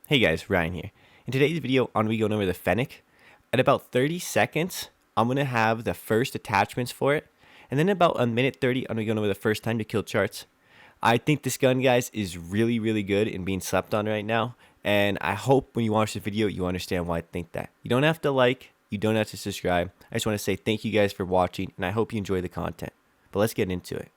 Hey guys, Ryan here. In today's video, I'm going to be going over the Fennec. At about 30 seconds, I'm going to have the first attachments for it. And then about a minute 30, I'm going to be going over the first time to kill charts. I think this gun, guys, is really good and being slept on right now. And I hope when you watch the video, you understand why I think that. You don't have to like, you don't have to subscribe. I just want to say thank you guys for watching, and I hope you enjoy the content. But let's get into it.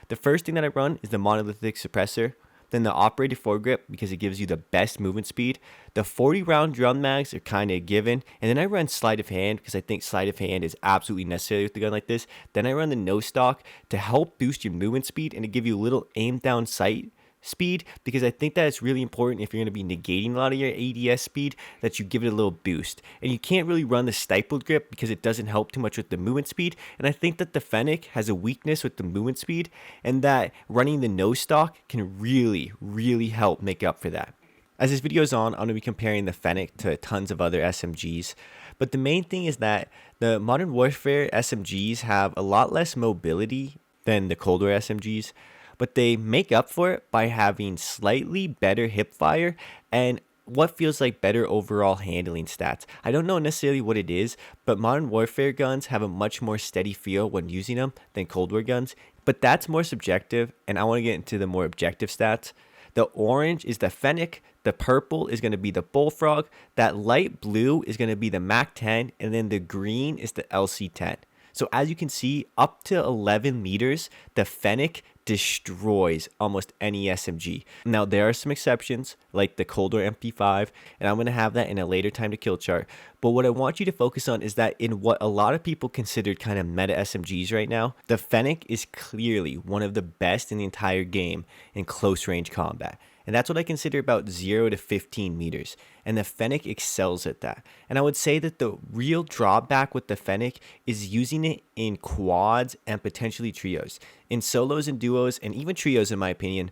The first thing that I run is the monolithic suppressor. Then the operated foregrip because it gives you the best movement speed. The 40 round drum mags are kind of given. And then I run sleight of hand because I think sleight of hand is absolutely necessary with a gun like this. Then I run the no stock to help boost your movement speed and to give you a little aim down sight speed, because I think that it's really important if you're going to be negating a lot of your ADS speed that you give it a little boost. And you can't really run the stifled grip because it doesn't help too much with the movement speed. And I think that the Fennec has a weakness with the movement speed, and that running the no stock can really help make up for that. As this video is on, I'm going to be comparing the Fennec to tons of other SMGs. But the main thing is that the Modern Warfare SMGs have a lot less mobility than the Cold War SMGs, but they make up for it by having slightly better hip fire and what feels like better overall handling stats. I don't know necessarily what it is, but Modern Warfare guns have a much more steady feel when using them than Cold War guns, but that's more subjective, and I want to get into the more objective stats. The orange is the Fennec, the purple is going to be the Bullfrog, that light blue is going to be the MAC-10, and then the green is the LC-10. So as you can see, up to 11 meters, the Fennec destroys almost any SMG. Now, there are some exceptions, like the Cold War Mp5, and I'm going to have that in a later time to kill chart. But what I want you to focus on is that in what a lot of people consider kind of meta SMGs right now, the Fennec is clearly one of the best in the entire game in close range combat. And that's what I consider about 0 to 15 meters. And the Fennec excels at that. And I would say that the real drawback with the Fennec is using it in quads and potentially trios. In solos and duos, and even trios in my opinion,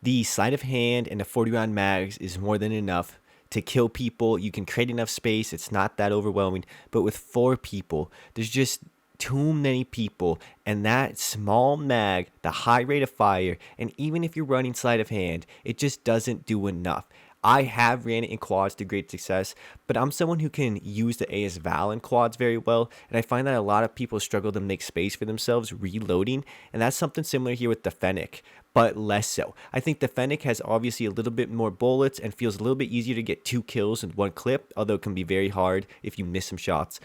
the sleight of hand and the 40 round mags is more than enough to kill people. You can create enough space, it's not that overwhelming. But with 4 people, there's just too many people, and that small mag, the high rate of fire, and even if you're running sleight of hand, it just doesn't do enough. I have ran it in quads to great success, but I'm someone who can use the AS Val in quads very well, and I find that a lot of people struggle to make space for themselves reloading, and that's something similar here with the Fennec, but less so. I think the Fennec has obviously a little bit more bullets and feels a little bit easier to get 2 kills in one clip, although it can be very hard if you miss some shots.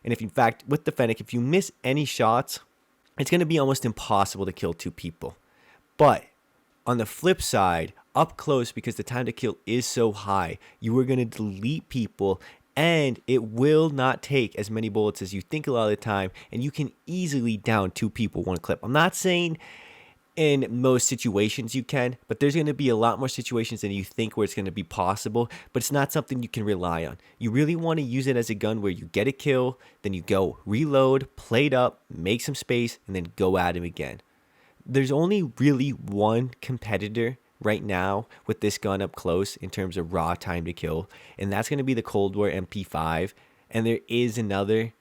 And if in fact, with the Fennec, if you miss any shots, it's going to be almost impossible to kill 2 people. But on the flip side, up close, because the time to kill is so high, you are going to delete people, and it will not take as many bullets as you think a lot of the time, and you can easily down 2 people one clip. I'm not saying in most situations you can, but there's going to be a lot more situations than you think where it's going to be possible, but it's not something you can rely on. You really want to use it as a gun where you get a kill, then you go reload, play it up, make some space, and then go at him again. There's only really one competitor right now with this gun up close in terms of raw time to kill, and that's going to be the Cold War Mp5, and there is another,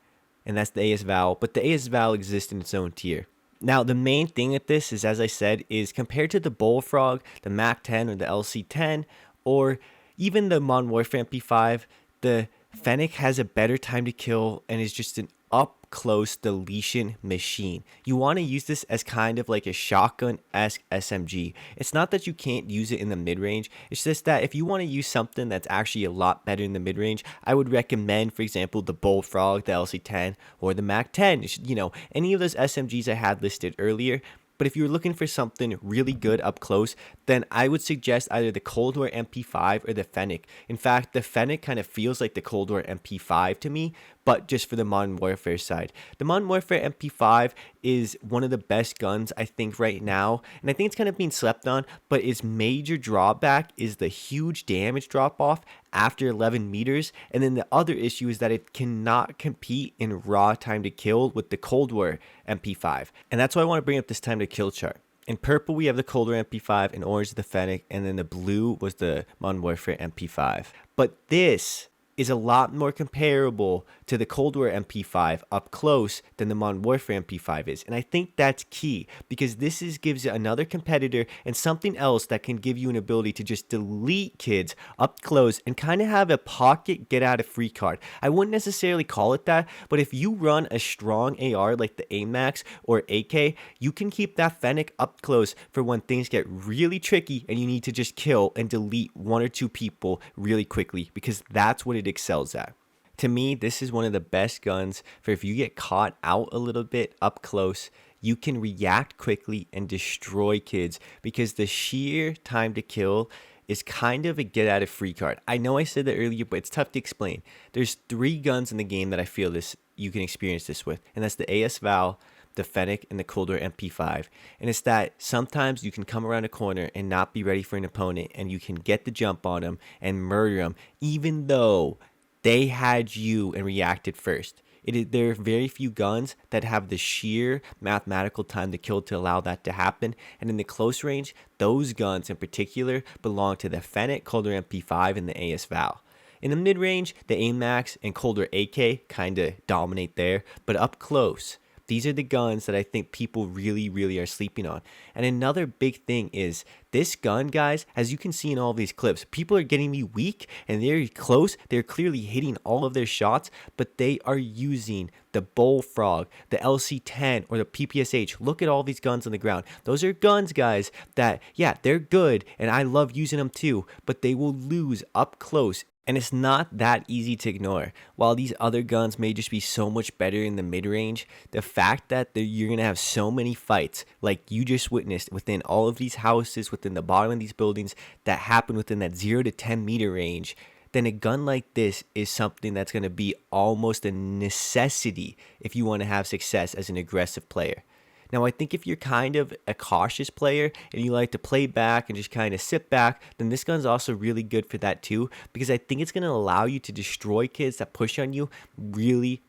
and that's the AS Val, but the AS Val exists in its own tier. Now, the main thing with this is, as I said, is compared to the Bullfrog, the MAC-10 or the LC-10, or even the Modern Warfare Mp5, the Fennec has a better time to kill and is just an up-close deletion machine. You want to use this as kind of like a shotgun-esque SMG. It's not that you can't use it in the mid-range, it's just that if you want to use something that's actually a lot better in the mid-range, I would recommend, for example, the Bullfrog, the LC-10, or the MAC-10. You know, any of those SMGs I had listed earlier. But if you're looking for something really good up close, then I would suggest either the Cold War Mp5 or the Fennec. In fact, the Fennec kind of feels like the Cold War Mp5 to me, but just for the Modern Warfare side. The Modern Warfare Mp5 is one of the best guns, I think, right now, and I think it's kind of being slept on, but its major drawback is the huge damage drop-off after 11 meters, and then the other issue is that it cannot compete in raw time to kill with the Cold War Mp5, and that's why I want to bring up this time to kill chart. In purple, we have the Cold War Mp5, in orange, the Fennec, and then the blue was the Modern Warfare Mp5. But this is a lot more comparable to the Cold War MP5 up close than the Modern Warfare MP5 is. And I think that's key because this gives you another competitor and something else that can give you an ability to just delete kids up close and kind of have a pocket get out of free card. I wouldn't necessarily call it that, but if you run a strong AR like the AMAX or AK, you can keep that Fennec up close for when things get really tricky and you need to just kill and delete one or two people really quickly, because that's what it excels at. To me, this is one of the best guns for if you get caught out a little bit up close, you can react quickly and destroy kids, because the sheer time to kill is kind of a get out of free card. I know I said that earlier, but it's tough to explain. There's 3 guns in the game that I feel this you can experience this with, and that's the AS Val, the Fennec, and the Cold War Mp5. And it's that sometimes you can come around a corner and not be ready for an opponent, and you can get the jump on them and murder them, even though they had you and reacted first. There are very few guns that have the sheer mathematical time to kill to allow that to happen. And in the close range, those guns in particular belong to the Fennec, Cold War Mp5, and the AS Val. In the mid-range, the AMAX and Cold War AK kind of dominate there, but up close, these are the guns that I think people really are sleeping on. And another big thing is this gun, guys, as you can see in all of these clips, people are getting me weak and they're close. They're clearly hitting all of their shots, but they are using the Bullfrog, the LC10, or the PPSH. Look at all these guns on the ground. Those are guns, guys, that, yeah, they're good and I love using them too, but they will lose up close. And it's not that easy to ignore. While these other guns may just be so much better in the mid-range, the fact that you're going to have so many fights like you just witnessed within all of these houses, within the bottom of these buildings, that happen within that 0 to 10 meter range, then a gun like this is something that's going to be almost a necessity if you want to have success as an aggressive player. Now, I think if you're kind of a cautious player and you like to play back and just kind of sit back, then this gun's also really good for that too, because I think it's going to allow you to destroy kids that push on you really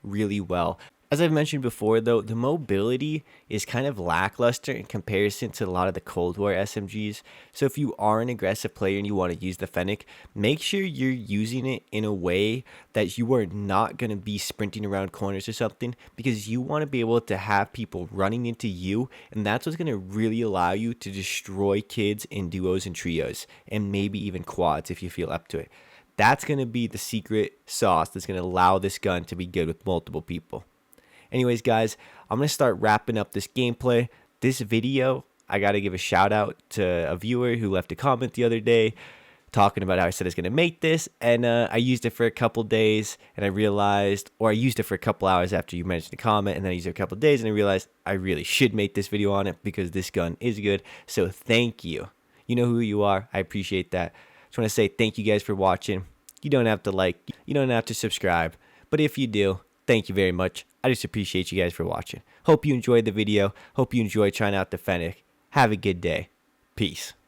well. As I've mentioned before, though, the mobility is kind of lackluster in comparison to a lot of the Cold War SMGs. So if you are an aggressive player and you want to use the Fennec, make sure you're using it in a way that you are not going to be sprinting around corners or something, because you want to be able to have people running into you, and that's what's going to really allow you to destroy kids in duos and trios, and maybe even quads if you feel up to it. That's going to be the secret sauce that's going to allow this gun to be good with multiple people. Anyways, guys, I'm going to start wrapping up this gameplay. This video, I got to give a shout out to a viewer who left a comment the other day talking about how I said I was going to make this, and I used it for a couple days, and I realized, or I used it for a couple hours after you mentioned the comment, and then I used it for a couple days, and I realized I really should make this video on it because this gun is good. So thank you. You know who you are. I appreciate that. Just want to say thank you guys for watching. You don't have to like, you don't have to subscribe, but if you do, thank you very much. I just appreciate you guys for watching. Hope you enjoyed the video. Hope you enjoyed trying out the Fennec. Have a good day. Peace.